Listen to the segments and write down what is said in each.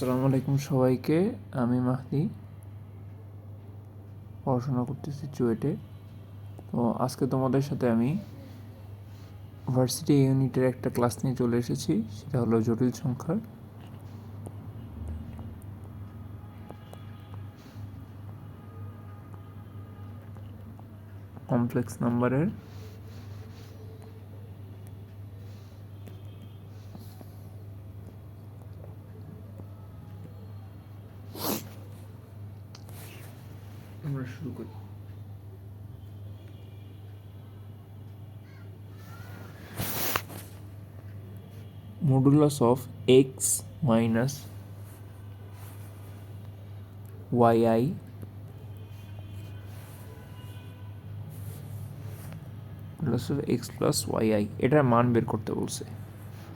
আসসালামু আলাইকুম সবাইকে। আমি মাহদি, পড়াশোনা করতেছি চুয়েটে। তো আজকে তোমাদের সাথে আমি ভার্সিটি ইউনিটের একটা ক্লাস নিয়ে চলে এসেছি, সেটা হলো জটিল সংখ্যার। কমপ্লেক্স নাম্বারের আমরা শুরু করি। Modulus of x minus y modulus of x plus y, এটার মান বের করতে বলছে।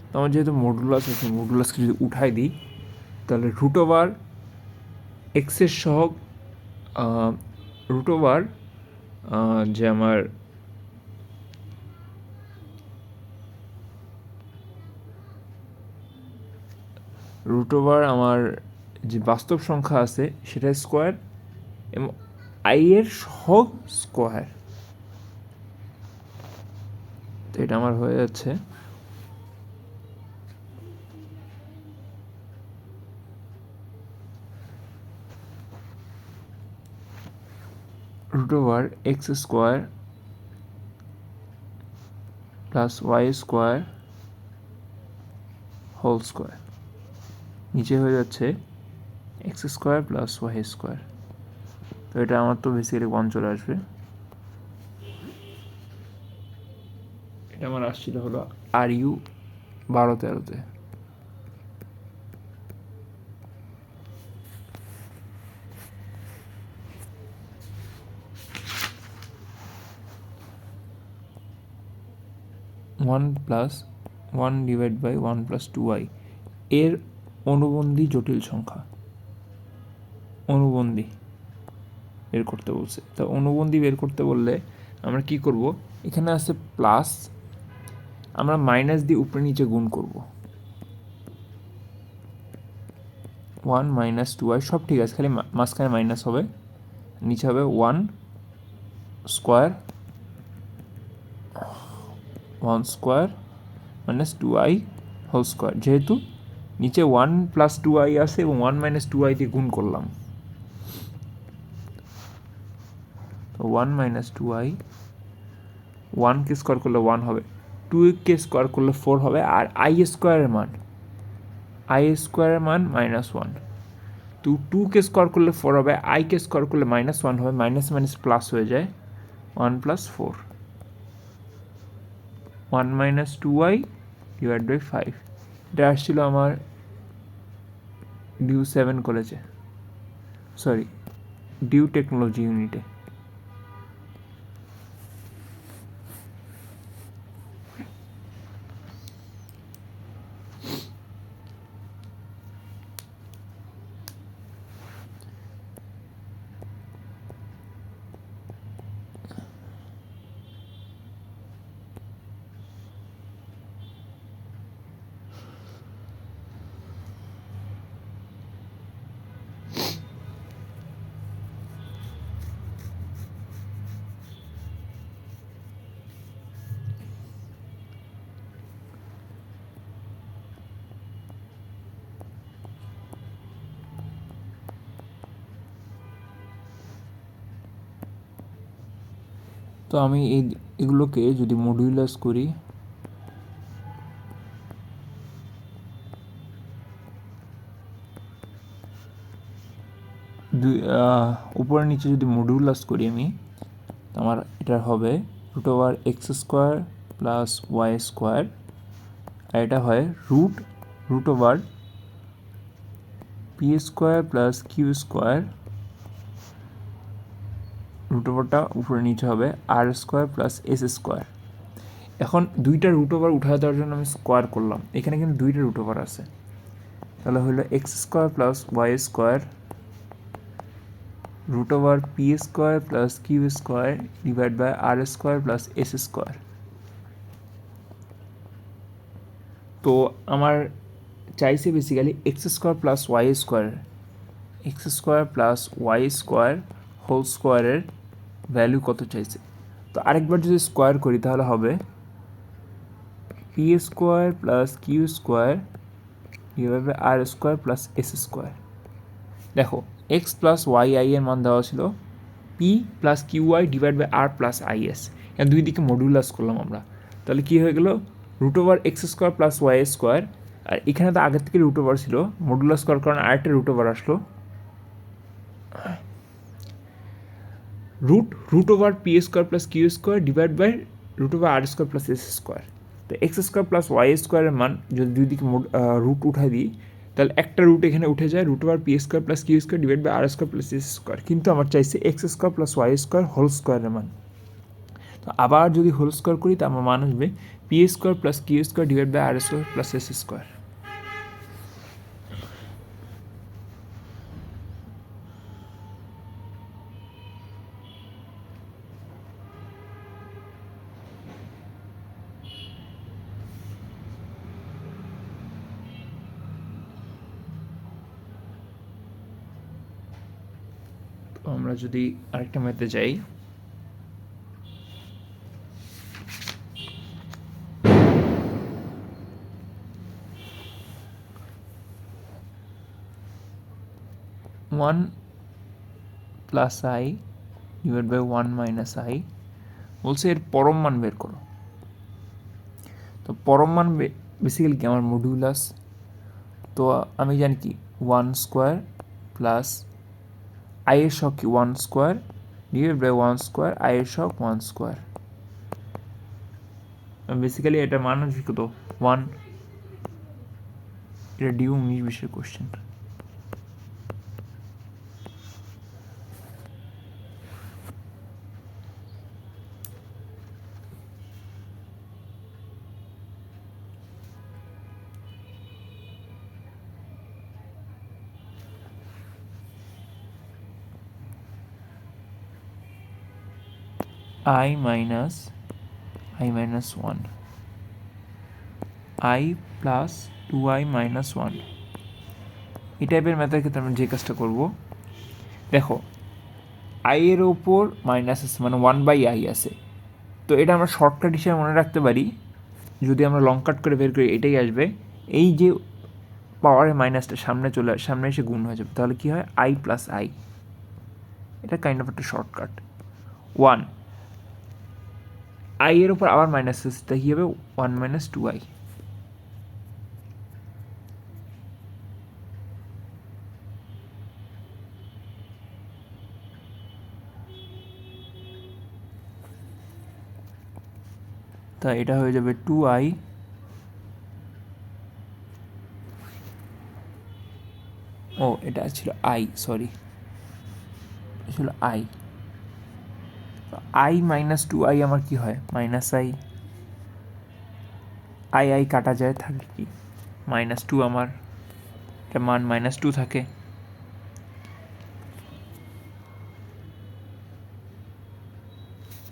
তো আমার যেহেতু মডুলাস আছে, মডুলাসকে যদি উঠাই দিই তাহলে রুট ওভার এক্সের সহগ রুট ওভার যে আমার রুট ওভার আমার যে বাস্তব সংখ্যা আছে সেটা স্কোয়ার এবং আই এর সহগ স্কোয়ার। তো এটা আমার হয়ে যাচ্ছে root over x square plus Y square whole square, নিচে হয়ে যাচ্ছে x square plus Y square. তো এটা আমার তো বেসিক্যালি 1 চলে আসবে। এটা আমার আসছিল হলো RU 12-13-তে। One plus one divide by 1+2i এর অনুবন্ধী জটিল সংখ্যা অনুবন্ধী বের করতে বলছে। তো অনুবন্ধী বের করতে বললে আমরা কি করব, এখানে আছে প্লাস, আমরা মাইনাস দিয়ে উপরে নিচে গুণ করব। 1 - 2i সব ঠিক আছে, খালি মাঝখানে মাইনাস হবে, নিচে হবে 1 square minus 2i whole square. যেহেতু নিচে 1 + 2i আছে এবং 1 - 2i দিয়ে গুণ করলাম, তো 1 - 2i, 1কে স্কোয়ার করলে 1 হবে, 2কে স্কোয়ার করলে 4 হবে, আর আই স্কোয়ারের মান -1। তো 2কে স্কোয়ার করলে 4 হবে, আইকে স্কোয়ার করলে -1 হবে, মাইনাস মাইনাস প্লাস হয়ে যায় 1 + 4, 1 - 2i ডিভাইড বাই 5। এটা আসছিল আমার ডিউ 7 কলেজে, সরি ডিউ টেকনোলজি ইউনিটে। তো আমি এগুলোকে যদি মডুলাস করি, উপরে নিচে যদি মডুলাস করি আমি, আমার এটা হবে root over x square plus Y square, আর এটা হয় root over P square plus Q square, root ওভারটা উপরে নিচে হবে R square plus S square. এখন দুইটা রুট ওভার উঠায় দেওয়ার জন্য আমি স্কোয়ার করলাম, এখানে কিন্তু দুইটা রুট ওভার আছে, তাহলে হলো x square plus Y square root over P square plus Q square divide by r square plus S square. তো আমার চাইছে basically x² plus y² whole স্কোয়ারের ভ্যালু কত চাইছে। তো আরেকবার যদি স্কোয়ার করি তাহলে হবে p² plus q² divide by r² plus s²। দেখো এক্স প্লাস ওয়াই আই এর মান দেওয়া ছিল p plus q y divide by r plus i s. এর দুই দিকে মডুলাস করলাম আমরা, তাহলে কী হয়ে গেল √x² প্লাস y²। আর এখানে তো আগের থেকে √ ছিল, মডুলাস করার কারণে আরেকটা √ আসলো √p² plus q² divide by √r² plus s²। তো x² প্লাস y² এর মান যদি দুই দিকে রুট উঠাই দিই তাহলে একটা রুট এখানে উঠে যায় √p² plus q² divide by r² plus s²। কিন্তু আমার চাইছে x² প্লাস y² হোল স্কোয়ারের মান। তো আবার যদি হোল স্কোয়ার করি তো আমার মান আসবে p² plus q² divide by r² plus s²। আমরা যদি আরেকটা ম্যাথে যাই, one plus i divide by 1 minus i বলছে এর পরম মান বের করো। তো পরম মান বেসিক্যালি কি আমার মডুলাস। তো আমি জানি কি 1² প্লাস আই এর সহগ কি 1² ডিভাইড বাই 1² আই এর সহগ 1²। বেসিক্যালি এটা মান হচ্ছে কত 1। এটা ডিউ 19-20 question. I minus 1 I plus 2i minus 1। এই টাইপের ম্যাথের ক্ষেত্রে আমরা যে কাজটা করব, দেখো আই এর ওপর মাইনাস আছে মানে 1/i আছে। তো এটা আমরা শর্টকাট হিসেবে মনে রাখতে পারি, যদি আমরা লং কাট করে বের করি এটাই আসবে। এই যে পাওয়ারের মাইনাসটা সামনে এসে গুণ হয়ে যাবে, তাহলে কী হয় i প্লাস আই। এটা কাইন্ড অফ একটা শর্টকাট। 1 আই এর উপর আবার মাইনাস আছে, তাই কী হবে 1 মাইনাস 2i। তা এটা হয়ে যাবে 2i ও এটা ছিল i, সরি ছিল i। i মাইনাস 2i আমার কি হয় মাইনাস i কাটা যায়, থাকে কি -2। আমার এটা মান -2 থাকে।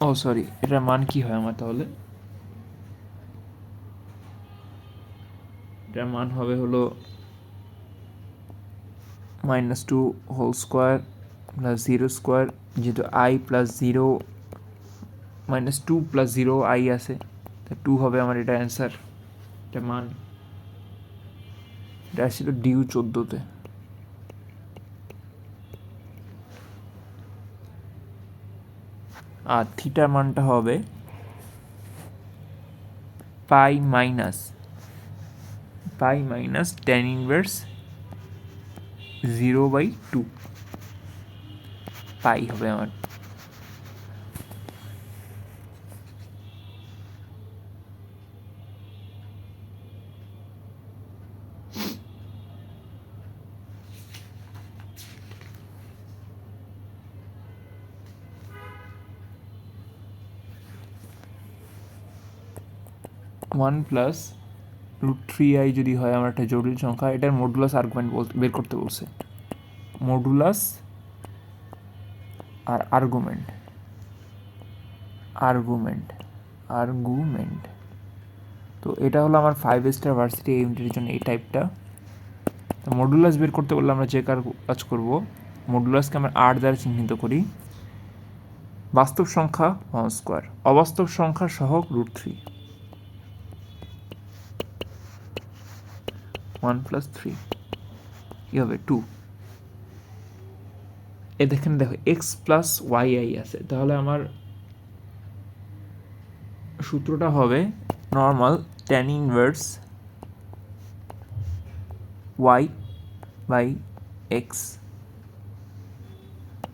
ও সরি, এটার মান কি হয় আমার তাহলে, এটার মান হবে হলো -2 হোল স্কোয়ার প্লাস 0², যেহেতু i প্লাস 0 -2 প্লাস 0 i আছে, তা 2 হবে আমার এটা অ্যান্সার। এটা মান এটা আসছিল ডিউ 14-তে। আর থিটার মানটা হবে পাই মাইনাস tan ইনভার্স 0/2 পাই হবে আমার। ওয়ান প্লাস √3i যদি হয় আমার একটা জটিল সংখ্যা, এটার মডুলাস আর্গুমেন্ট বের করতে বলছে। মডুলাস আর আর্গুমেন্ট। তো এটা হলো আমার 5 স্টার ভার্সিটি এই ইউনিটের জন্য এই টাইপটা। তো মডুলাস বের করতে বললে আমরা যে কাজ করব, মডুলাসকে আমরা আর দ্বারা চিহ্নিত করি। বাস্তব সংখ্যা 1/2, অবাস্তব সংখ্যার সহগ √3, 1 + 3 কী হবে 2। এখানে দেখো এক্স প্লাস ওয়াই আছে, তাহলে আমার সূত্রটা হবে নর্মাল tan ইনভার্স y/x।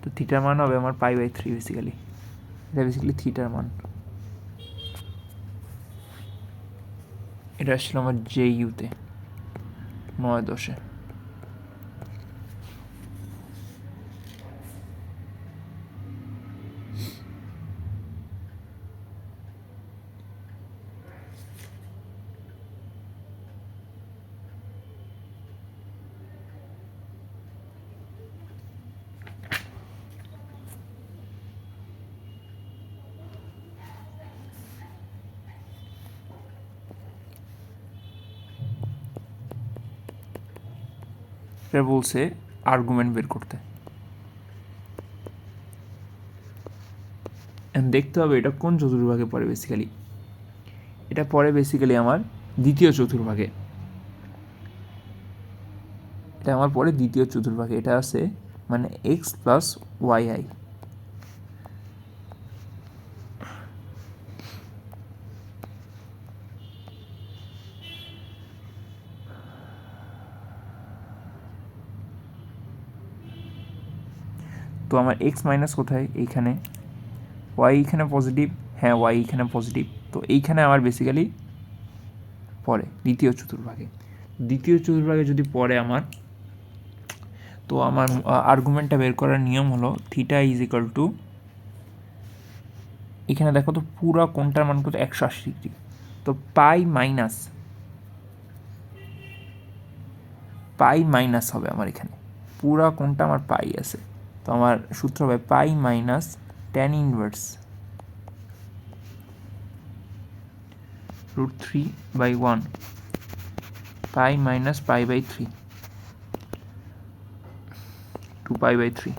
তো থিটার মান হবে আমার π/3 বেসিক্যালি, এটা বেসিক্যালি থিটার মান। এটা আসছিল আমার JU-তে 9-10-এ। এটা বলছে আর্গুমেন্ট বের করতে, দেখতে হবে এটা কোন চতুর্ভাগে পড়ে। বেসিক্যালি এটা পড়ে বেসিক্যালি আমার দ্বিতীয় চতুর্ভাগে, এটা আমার পড়ে দ্বিতীয় চতুর্ভাগে। এটা আছে মানে এক্স প্লাস ওয়াই। তো আমার এক্স মাইনাস কোথায়, এইখানে। ওয়াই এখানে পজিটিভ, হ্যাঁ ওয়াই এখানে পজিটিভ। তো এইখানে আমার বেসিক্যালি পড়ে দ্বিতীয় চতুর্ভাগে। দ্বিতীয় চতুর্ভাগে যদি পড়ে আমার, তো আমার আর্গুমেন্টটা বের করার নিয়ম হলো থিটা ইজ ইকাল টু, এখানে দেখো তো পুরো কোণটার মান কত 180 ডিগ্রি। তো পাই মাইনাস হবে আমার এখানে, পুরো কোণটা আমার পাই আছে। তো আমার সূত্র হবে পাই মাইনাস tan ইনভার্স √3/1 পাই মাইনাস π/3 2π/3।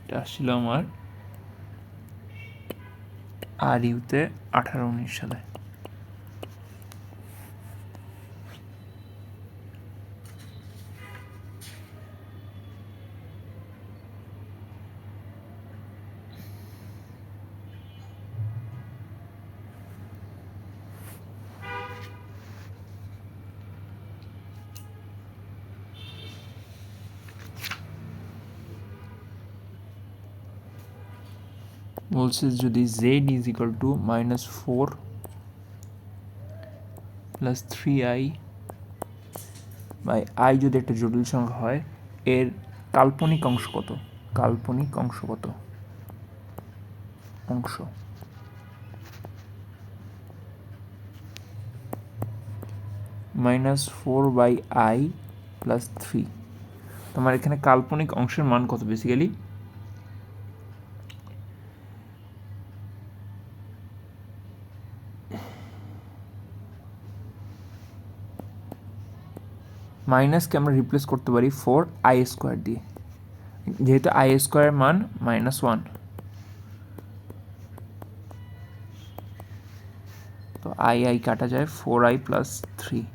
এটা আসছিল আমার RU-তে 18-19 সালে। বলছে যদি z is equal to -4 + 3i by i যদি একটা জটিল সংখ্যা হয়, এর কাল্পনিক অংশ কত? কাল্পনিক অংশ কত? অংশ -4/i + 3। তোমার এখানে কাল্পনিক অংশের মান কত? বেসিক্যালি মাইনাসকে আমরা রিপ্লেস করতে পারি 4i² দিয়ে, যেহেতু i² এর মান -1। তো i কাটা যায়, 4i + 3,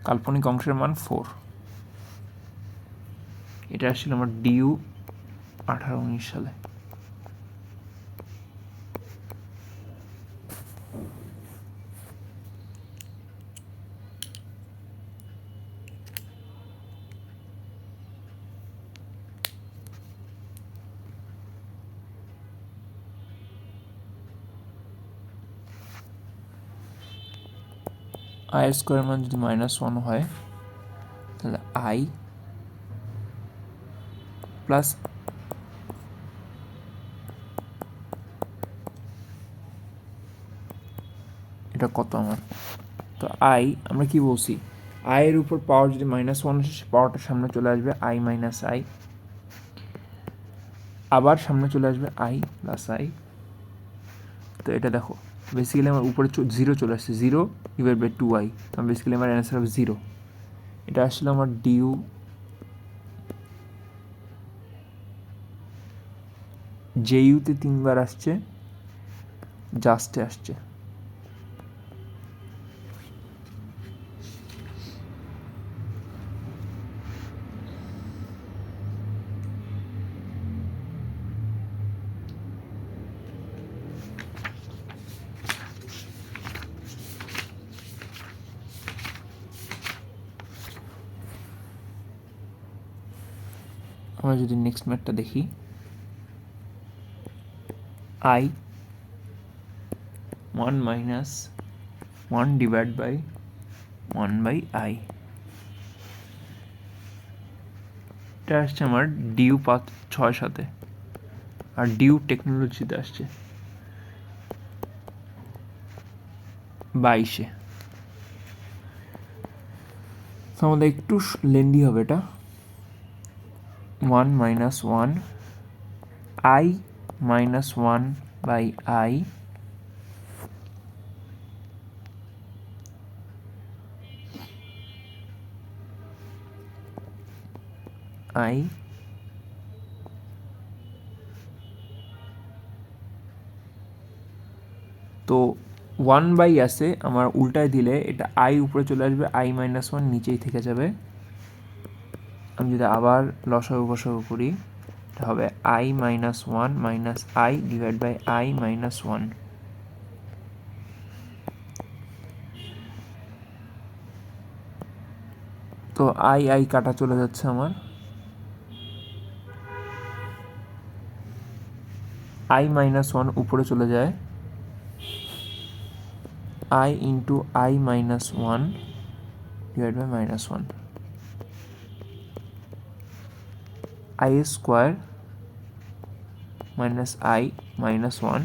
কাল্পনিক অংশের মান 4। এটা আসলে আমার DU 18-19 সালে। i² মান যদি -1 হয়, তাহলে i প্লাস এটা কত আমার? তো i আমরা কি বলছি, i এর উপর পাওয়ার যদি -1 আসে, পাওয়ারটা সামনে চলে আসবে i - i। আবার সামনে চলে আসবে আই প্লাস আই। তো এটা দেখো বেসিক্যালি আমার উপরে 0 চলে আসছে, 0 ডিভাইড বাই 2i, তো বেসিক্যালি আমার অ্যান্সার হবে 0। এটা আসলে আমার ডিউ জেইউতে 3বার আসছে, জাস্টে আসছে। আমরা যদি নেক্সট ম্যাথটা দেখি, i 1 minus 1 divide by 1 by i, এটা আসছে আমার ডিউ 6 সাথে, আর ডিউ টেকনোলজিতে আসছে 22-এ। তো আমাদের একটু লেন্দি হবে এটা। 1 minus 1 i minus 1 by i i তো 1 বাই আছে, আমার উল্টায় দিলে এটা আই উপরে চলে আসবে, আই মাইনাস 1 নিচেই থেকে যাবে। আমি যদি আবার লসাগু গসাগু করি, এটা হবে i minus 1 minus i divide by i minus 1। তো আই আই কাটা চলে যাচ্ছে আমার, আই মাইনাস 1 উপরে চলে যায়, i into i minus 1 divide by minus 1, i square minus i minus 1।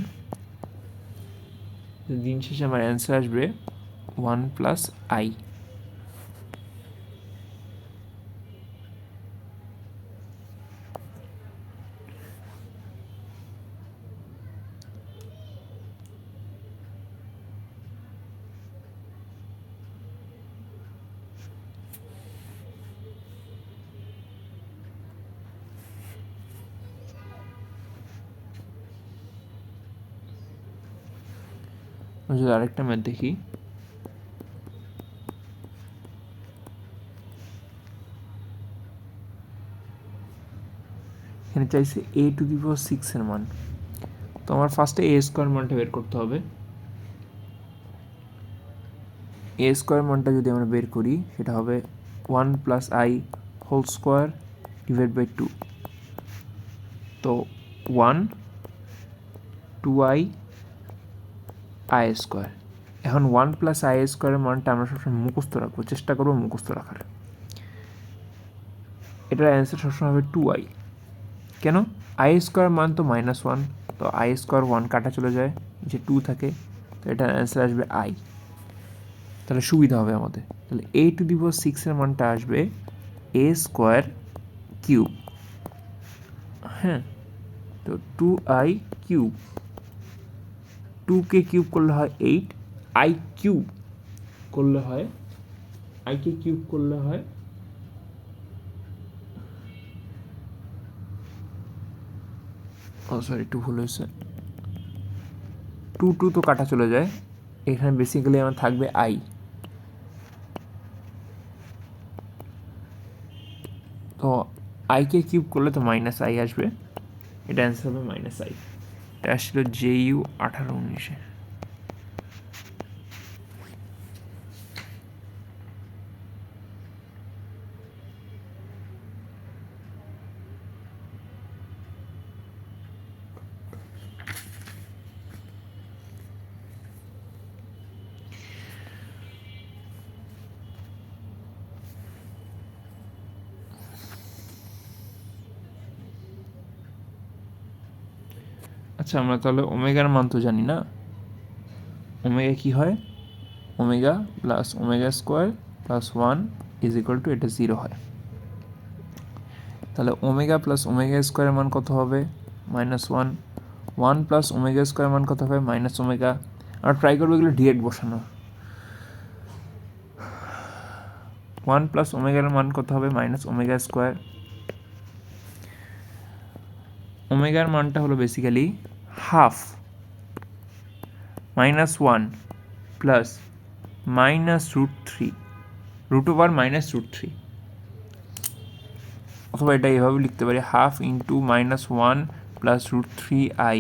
দিন শেষে আমার অ্যান্সার আসবে 1 প্লাস আই। যদি আরেকটা ম্যাথ দেখি, এখানে চাইছে a টু দি পাওয়ার 6 এর মান। তো আমার ফার্স্টে a স্কোয়ার মানটা বের করতে হবে। a স্কোয়ার মানটা যদি আমরা বের করি, সেটা হবে 1 plus i whole square divide by 2। তো 1 2i আই স্কোয়ার। এখন 1 প্লাস আই স্কোয়ারের মানটা আমরা সবসময় মুখস্থ রাখবো, চেষ্টা করবো মুখস্থ রাখার। এটার অ্যান্সার সবসময় হবে 2i। কেন? আই স্কোয়ার মান তো -1, তো আই স্কোয়ার 1 কাটা চলে যায়, যে 2 থাকে, তো এটার অ্যান্সার আসবে আই। তাহলে সুবিধা হবে আমাদের। তাহলে a টু দি পাওয়ার 6 এর মানটা আসবে a স্কোয়ার কিউব। হ্যাঁ, তো 2i কিউব, 2কে কিউব করলে হয় 8, আই কিউব করলে হয়, আইকে কিউব করলে হয় সরি 2 ভুল হয়েছে, 2 তো কাটা চলে যায়, এখানে বেসিক্যালি আমার থাকবে আই। তো আইকে কিউব করলে তো মাইনাস আই আসবে, এটা অ্যান্সার হবে মাইনাস আই। এটা আসছিল JU 18-19-এ। আচ্ছা, আমরা তাহলে ওমেগার মান তো জানি না। ওমেগা কি হয়? Omega plus omega square plus 1 is equal to, এটা 0 হয়। তাহলে ওমেগা প্লাস ওমেগা স্কোয়ারের মান কত হবে? Minus one, one plus omega square মান কত হবে মাইনাস ওমেগা। আর ট্রাই করবো এগুলো ডিরেক্ট বসানো। ওয়ান প্লাস ওমেগার মান কত হবে মাইনাস ওমেগা স্কোয়ার। ওমেগার মানটা হলো basically half minus one plus minus root three, root over minus root three, অথবা এটা এভাবে লিখতে পারি half into minus one plus root three i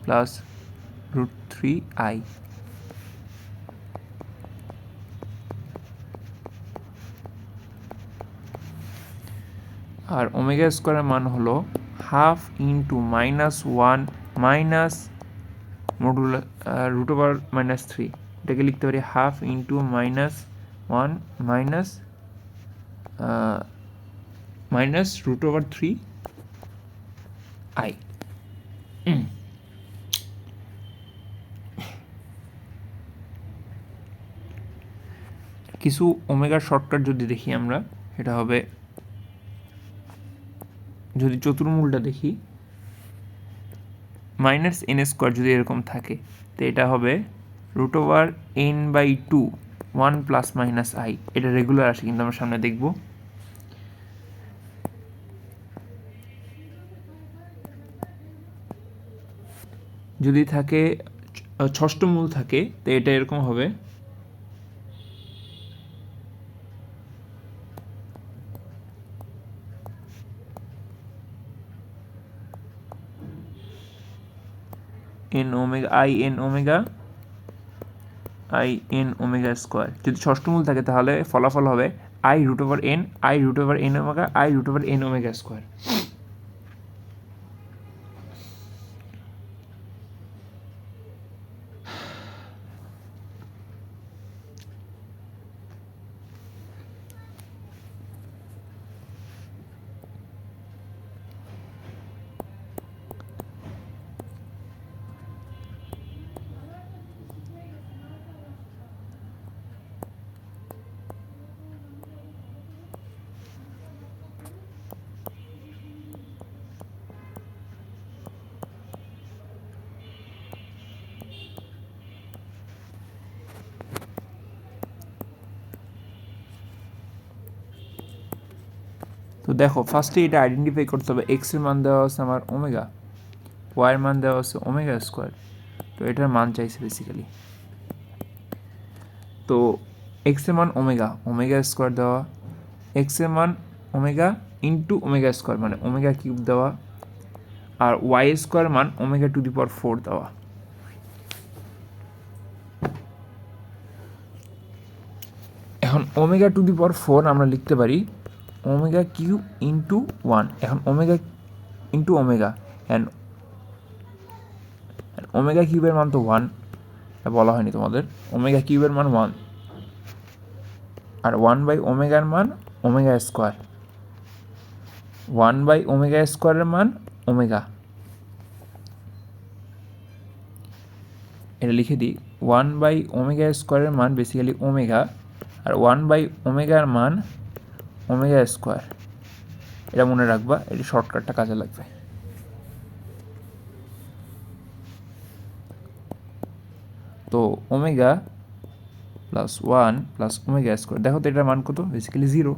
plus root three i. আর ওমেগা স্কোয়ারের মান হলো half into minus one minus modulus root over minus three, এটাকে লিখতে পারি half into minus one minus minus root over three i. কিছু ওমেগার shortcut যদি দেখি আমরা, সেটা হবে যদি চতুর্মূলটা দেখি মাইনাস এন স্কোয়ার যদি এরকম থাকে, তো এটা হবে root over n by two one plus minus i. এটা রেগুলার আসে কিন্তু আমরা সামনে দেখব। যদি থাকে ষষ্ঠ মূল থাকে, তো এটা এরকম হবে n omega i n omega i n omega square. যদি ষষ্ঠ মূল থাকে তাহলে ফলাফল হবে i root over n i root over n omega i root over n omega square. তো দেখো ফার্স্টে এটা আইডেন্টিফাই করতে হবে, এক্সের মান দেওয়া আছে আমার ওমেগা, ওয়াইয়ের মান দেওয়া আছে ওমেগা স্কোয়ার, তো এটার মান চাইছে বেসিক্যালি। তো এক্সের মান ওমেগা, ওমেগা স্কোয়ার দেওয়া, এক্সের মান ওমেগা ইন্টু ওমেগা স্কোয়ার মানে ওমেগা কিউব দেওয়া, আর ওয়াই স্কোয়ার মান ওমেগা টু দি পাওয়ার 4 দেওয়া। এখন ওমেগা টু দি পাওয়ার 4 আমরা লিখতে পারি ওমেগা কিউব ইন্টু ওয়ান। এখন omega into omega, and omega কিউবের মান তো ওয়ান, বলা হয়নি তোমাদের, ওমেগা কিউবের মান ওয়ান, আর ওয়ান বাই ওমেগার মান omega square, one by omega স্কোয়ারের মান ওমেগা। এটা লিখে দিই, ওয়ান বাই ওমেগা স্কোয়ারের মান বেসিক্যালি ওমেগা, আর ওয়ান বাই ওমেগার মান ওমেগা স্কোয়ার। এটা মনে রাখবা, এটি শর্টকাটটা কাজে লাগবে। তো omega plus one plus omega square, দেখো তো এটার মান কত, বেসিক্যালি 0।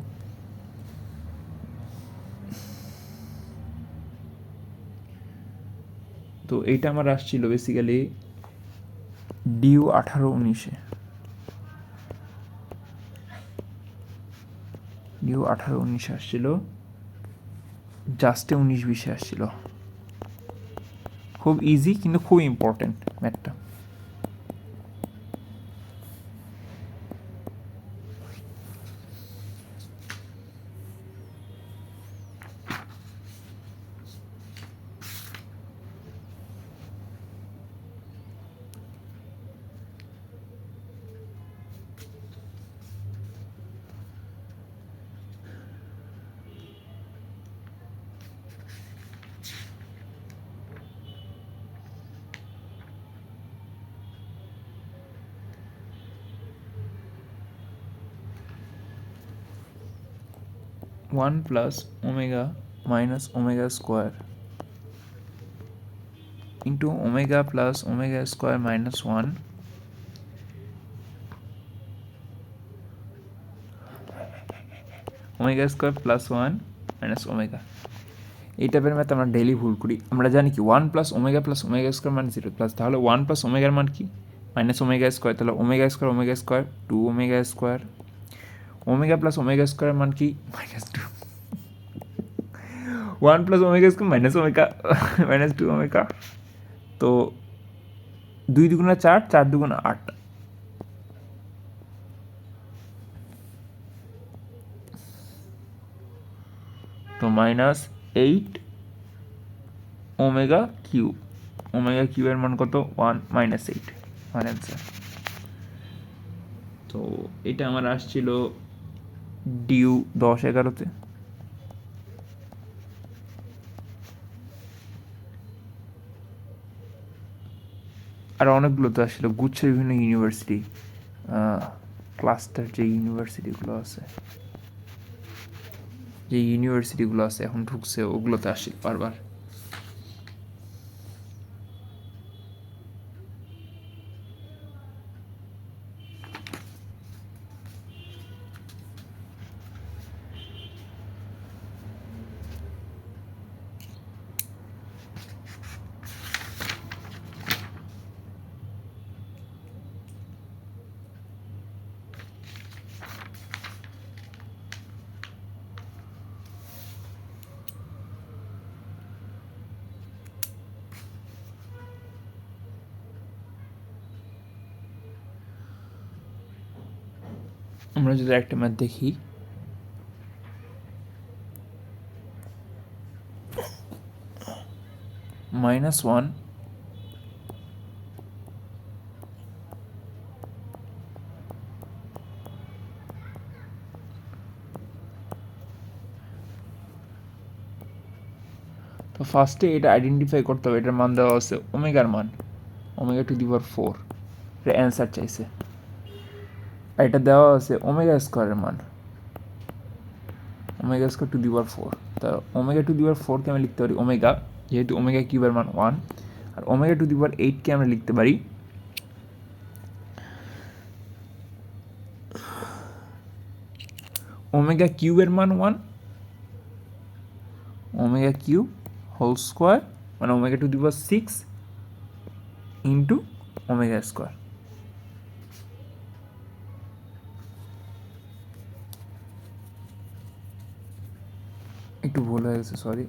তো এইটা আমার আসছিল বেসিক্যালি ডিউ 18-19-এ, ডিউ 18-19-এ আসছিল, জাস্টে 19-20-এ আসছিল। খুব ইজি কিন্তু খুব ইম্পর্টেন্ট ম্যাথটা। One plus omega minus omega square into omega plus omega square minus 1 omega square plus 1 minus omega. এই টাইপের ম্যাথ আমরা ডেইলি ভুল করি। আমরা জানি কি 1 প্লাস ওমেগা স্কোয়ার মানে 0 প্লাস, তাহলে 1 প্লাস ওমেগার মান কি মাইনাস ওমেগা স্কোয়ার, তাহলে omega square 2 omega square. Omega plus omega square মান কি -2, 1 প্লাস ওমেগা স্কোয়ার -2 ওমেগা। তো 2 দুগুণা 4, 4 দুগুণা 8, তো -8 ওমেগা কিউব। ওমেগা কিউবের মান কত 1 -8, আমার অ্যান্সার। তো এটা আমার আসছিল ডিউ 10-11-তে। আর অনেকগুলো তো আসলে গুচ্ছের বিভিন্ন ইউনিভার্সিটি, ক্লাস্টার যে ইউনিভার্সিটিগুলো আছে এখন ঢুকছে, ওগুলোতে আসে বারবার। আমরা যদি একটা ম্যাথ দেখি, -1 তো ফার্স্টে এটা আইডেন্টিফাই করতে হবে। এটার মান দেওয়া আছে ওমেগার মান ওমেগা টু দি পাওয়ার 4, এটা অ্যান্সার চাইছে। আর এটা দেওয়া আছে ওমেগা স্কোয়ারের মান ওমেগা স্কোয়ার টু দি পাওয়ার 4। তা ওমেগা টু দি পাওয়ার 4কে আমি লিখতে পারি ওমেগা, যেহেতু ওমেগা কিউবের মান 1। আর ওমেগা টু দি পাওয়ার 8কে আমরা লিখতে পারি ওমেগা কিউবের মান 1, ওমেগা কিউব হোল স্কোয়ার মানে omega to the power 6 into omega square. একটু ভুল হয়ে গেছে, সরি।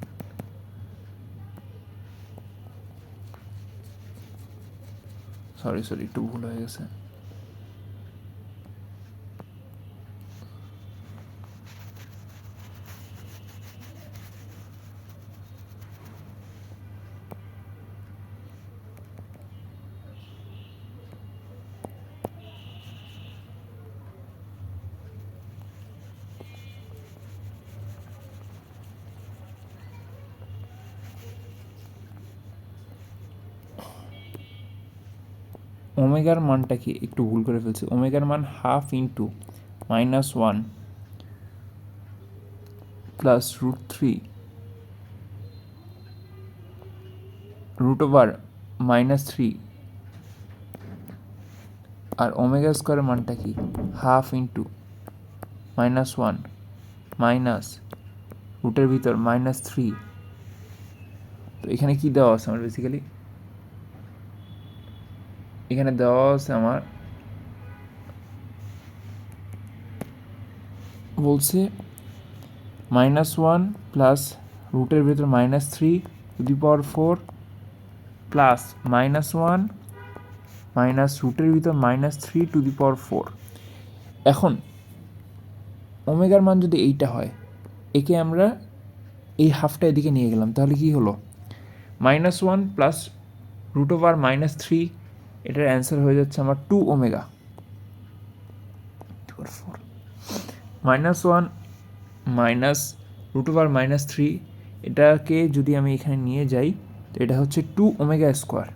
একটু ভুল হয়ে গেছে। ওমেগার মানটা কি একটু ভুল করে ফেলছি। ওমেগার মান হাফ ইন্টু -1 প্লাস √3 √3, আর ওমেগা স্কোয়ারের মানটা কি হাফ ইন্টু -1 মাইনাস রুটের ভিতর -3। তো এখানে কি দেওয়া আছে আমার বেসিক্যালি, এখানে দেওয়া আছে আমার বলছে -1 প্লাস রুটের ভিতর -3 two the power 4 plus -1 minus রুটের ভিতর -3 টু দি পাওয়ার 4। এখন ওমেগার মান যদি এইটা হয়, একে আমরা এই হাফটা এদিকে নিয়ে গেলাম, তাহলে কি হলো -1 প্লাস √3, এটার অ্যান্সার হয়ে যাচ্ছে আমার 2 ওমেগা। -1 মাইনাস √3, এটাকে যদি আমি এখানে নিয়ে যাই তো এটা হচ্ছে 2 ওমেগা স্কোয়ার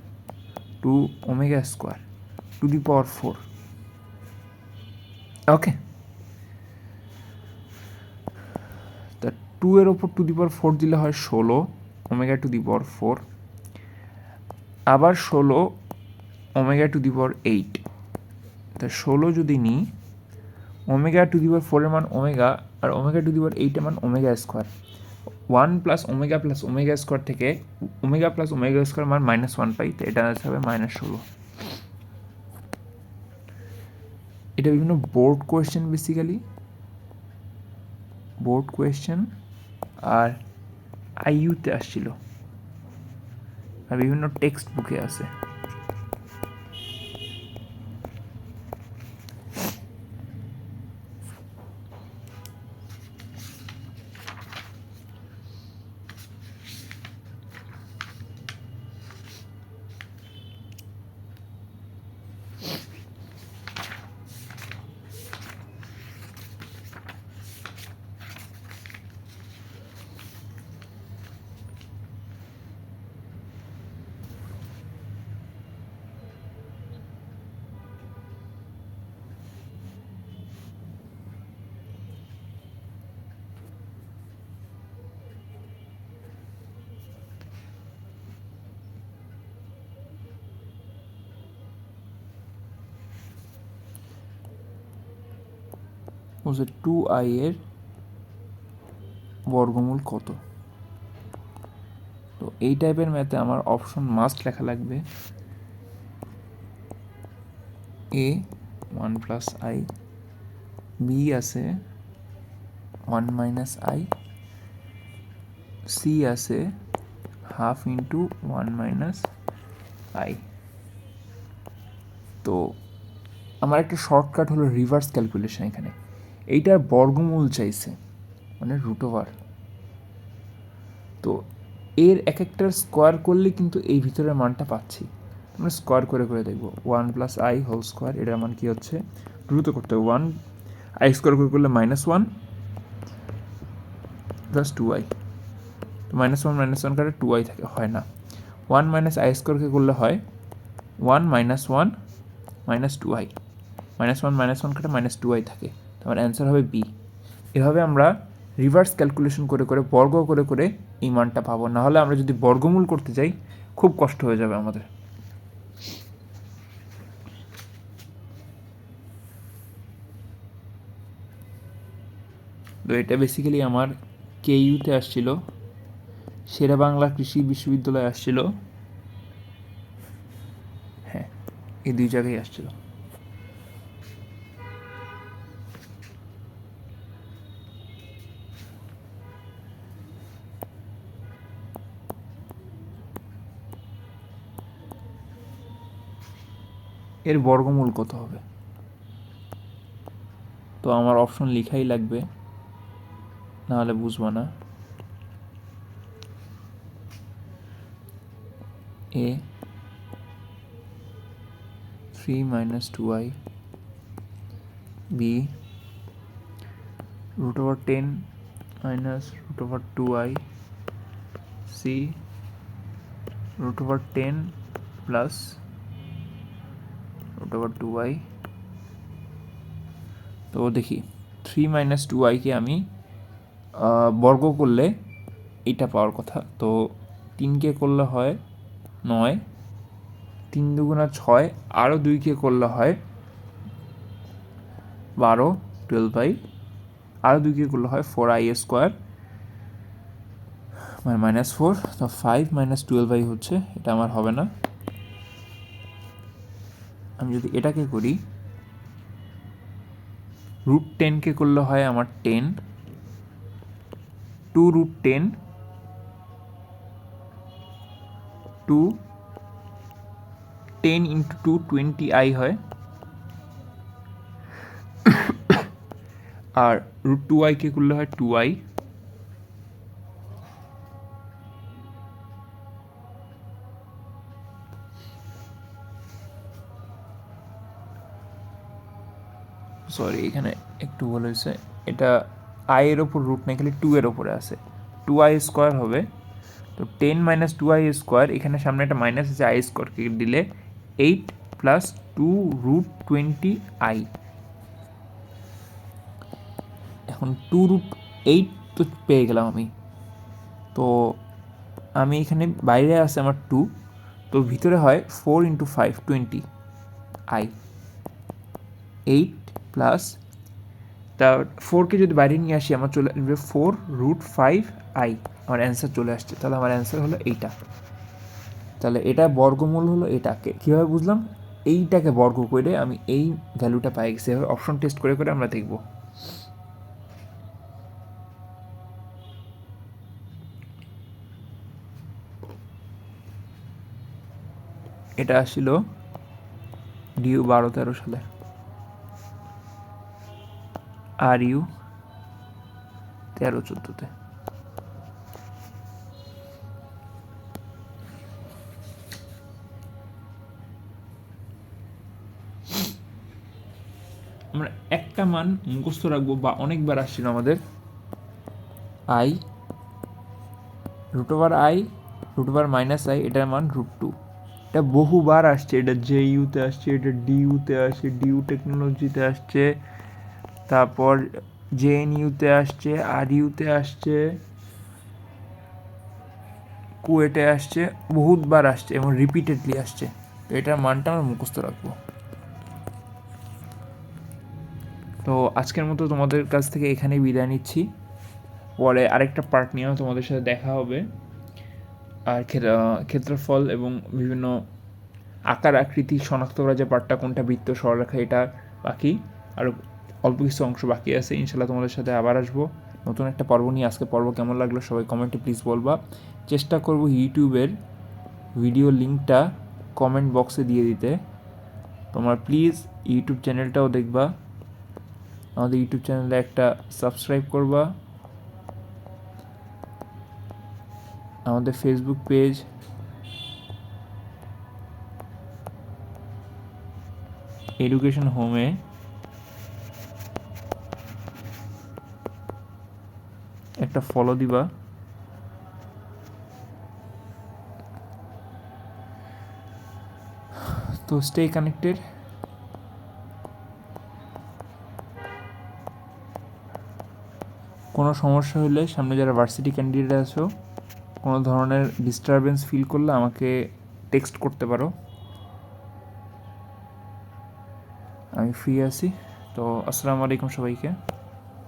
টু দি পাওয়ার 4। ওকে, তা 2 এর ওপর টু দি পাওয়ার 4 দিলে হয় 16 ওমেগা টু দি পাওয়ার 4, আবার 16 ওমেগা টু দি পাওয়ার 8। তা 16 যদি নিই, ওমেগা টু দি পাওয়ার 4 এর মান ওমেগা, আর ওমেগা টু দি পাওয়ার 8 এর মান omega square. 1 plus omega square থেকে ওমেগা প্লাস ওমেগা স্কোয়ার মান -1 পাই, তো এটা হবে -16। এটা বিভিন্ন board question, basically board question আর আইইউতে আসছিল, আর বিভিন্ন টেক্সট বুকে আছে। বলছে 2i এর বর্গমূল কত। তো এই টাইপের ম্যাথে আমার অপশন মাস্ট লেখা লাগবে এ 1 প্লাস আই, বি আছে 1 মাইনাস আই, সি আছে 1/2 ইন্টু 1 মাইনাস আই। তো আমার একটা শর্টকাট হলো রিভার্স ক্যালকুলেশন। এখানে এইটার বর্গমূল চাইছে, মানে √। তো এর এক একটার স্কোয়ার করলে কিন্তু এই ভিতরের মানটা পাচ্ছি। আমরা স্কোয়ার করে করে দেখবো। 1 প্লাস আই হোল স্কোয়ার, এটার মান কী হচ্ছে, দ্রুত করতে হবে। 1 আই স্কোয়ার করে করলে -1 প্লাস 2i, তো -1 কাটে 2i থাকে, হয় না। 1 মাইনাস আই স্কোয়ারকে করলে হয় 1 -1 -2i, -1 কাটে -2i থাকে, তো আমার অ্যান্সার হবে বি। এভাবে আমরা রিভার্স ক্যালকুলেশন করে করে বর্গ করে করে এই মানটা পাবো। নাহলে আমরা যদি বর্গমূল করতে যাই খুব কষ্ট হয়ে যাবে আমাদের। তো এটা বেসিক্যালি আমার কেইউতে আসছিল, শেরে বাংলা কৃষি বিশ্ববিদ্যালয়ে আসছিল, হ্যাঁ এই দুই জায়গায় আসছিল। এর বর্গমূল কত হবে, তো আমার অপশন লেখাই লাগবে, নাহলে বুঝবো না। এ 3 minus 2i, b √10 minus √2i, c √10 plus √2i। তো দেখি 3 minus 2i কে আমি বর্গ করলে এটা পাওয়ার কথা। তো 3কে করলে হয় 9, 3 দুগুণা 6, আরও 2কে করলে হয় 12, 12i, আরও 2কে করলে হয় 4i স্কোয়ার মানে -4, তো 5 minus 12i হচ্ছে, এটা আমার হবে না। আমি যদি এটাকে করি, √10কে করলে হয় আমার 10, 2√10 2 10 ইন্টু 2 20i হয়, আর √2i কে করলে হয় 2i, সরি এখানে একটু ভুল হয়েছে, এটা i এর ওপর রুট নেই, খালি 2 এর ওপরে আছে, 2i স্কোয়ার হবে। তো 10 minus 2i স্কোয়ার, এখানে সামনে একটা মাইনাস আছে, i স্কোয়ারকে দিলে 8 প্লাস 2√20i। এখন 2√8 তো পেয়ে গেলাম আমি। তো আমি এখানে বাইরে আছে আমার 2, তো ভিতরে হয় 4 × 5 20 i 8 প্লাস তার 4কে যদি বাইরে নিয়ে আসি আমার চলে আসবে 4√5i। আমার অ্যান্সার চলে আসছে, তাহলে আমার অ্যান্সার হলো এইটা। তাহলে এটা বর্গমূল হলো এটাকে, কীভাবে বুঝলাম? এইটাকে বর্গ করে আমি এই ভ্যালুটা পাই গেছি। এভাবে অপশন টেস্ট করে করে আমরা দেখব। এটা আসছিল ডিউ 12-13 সালে, আর ইউ 13-14-তে। আমরা একটা মান মুখস্থ রাখবো, বা অনেকবার আসছিল আমাদের i √i এটার মান √2। এটা বহুবার আসছে, এটা জে ইউতে আসছে, এটা ডি ইউতে আসছে, ডিউ টেকনোলজিতে আসছে, তারপর জেএনইউতে আসছে, আর ইউতে আসছে, কুয়েটে আসছে, বহুতবার আসছে এবং রিপিটেডলি আসছে। তো এটার মানটা আমরা মুখস্থ রাখবো। তো আজকের মতো তোমাদের কাছ থেকে এখানেই বিদায় নিচ্ছি। পরে আরেকটা পার্ট নিয়েও তোমাদের সাথে দেখা হবে। আর ক্ষেত্রফল এবং বিভিন্ন আকার আকৃতি শনাক্ত করা, যে পার্টটা কোনটা বৃত্ত, সরলরেখা, এটা বাকি আরও অল্প কিছু অংশ বাকি আছে। ইনশাল্লাহ তোমাদের সাথে আবার আসবো নতুন একটা পর্ব নিয়ে। আজকে পর্ব কেমন লাগলো সবাই কমেন্টে প্লিজ বলবা। চেষ্টা করব ইউটিউবের ভিডিও লিঙ্কটা কমেন্ট বক্সে দিয়ে দিতে। তোমরা প্লিজ ইউটিউব চ্যানেলটাও দেখবা, আমাদের ইউটিউব চ্যানেলে একটা সাবস্ক্রাইব করবা। আমাদের ফেসবুক পেজ, এডুকেশন হোমে একটা ফলো দিবা। তো স্টে কানেক্টেড। কোনো সমস্যা হলে, সামনে যারা ভার্সিটি ক্যান্ডিডেট আছো, কোনো ধরনের ডিস্টারবেন্স ফিল করলে আমাকে টেক্সট করতে পারো, আমি ফ্রি আছি। তো আসসালামু আলাইকুম সবাইকে।